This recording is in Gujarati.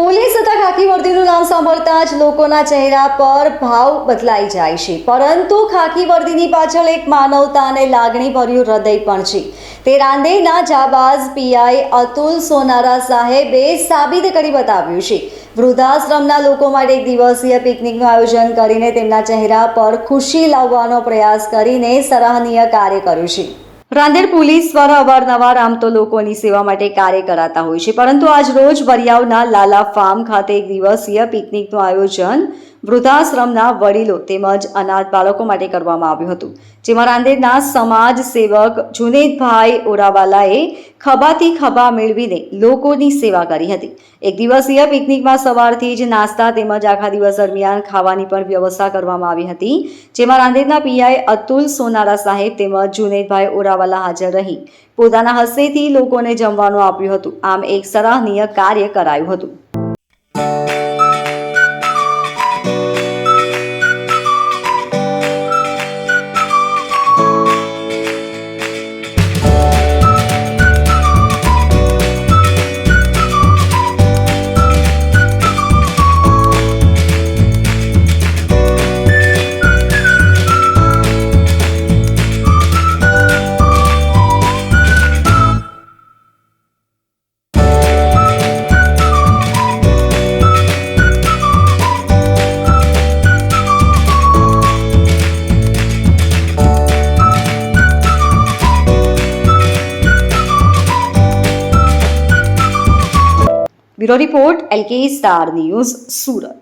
પોલીસ તથા ખાકી વર્દીનું નામ સાંભળતા જ લોકોના ચહેરા પર ભાવ બદલાઈ જાય છે, પરંતુ ખાકી વર્દીની પાછળ એક માનવતા અને લાગણીભર્યું હૃદય પણ છે. તે રાંદેરના જાબાઝ પીઆઈ અતુલ સોનારા સાહેબે સાબિત કરી બતાવ્યું છે. વૃદ્ધાશ્રમના લોકો માટે એક દિવસીય પિકનિકનું આયોજન કરીને તેમના ચહેરા પર ખુશી લાવવાનો પ્રયાસ કરીને સરાહનીય કાર્ય કર્યું છે. રાંદેર પોલીસ દ્વારા અવારનવાર આમ તો લોકોની સેવા માટે કાર્ય કરાતા હોય છે, પરંતુ આજ રોજ વરિયાવના લાલા ફાર્મ ખાતે એક દિવસીય પિકનિકનું આયોજન વૃદ્ધાશ્રમના વડીલો તેમજ અનાથ બાળકો માટે કરવામાં આવ્યું હતું, જેમાં રાંદેરના સમાજ સેવક જુનેદભાઈ ઓરાવાલાએ ખભાથી ખભા મેળવીને લોકોની સેવા કરી હતી. એક દિવસીય પિકનિકમાં સવારથી જ નાસ્તા તેમજ આખા દિવસ દરમિયાન ખાવાની પણ વ્યવસ્થા કરવામાં આવી હતી, જેમાં રાંદેરના પીઆઈ અતુલ સોનારા સાહેબ તેમજ જુનેદભાઈ ઓરાવાલા હાજર રહી પોતાના હસ્તેથી લોકોને જમવાનું આપ્યું હતું. આમ એક સરાહનીય કાર્ય કરાયું હતું. Bureau report LK star news, Surat.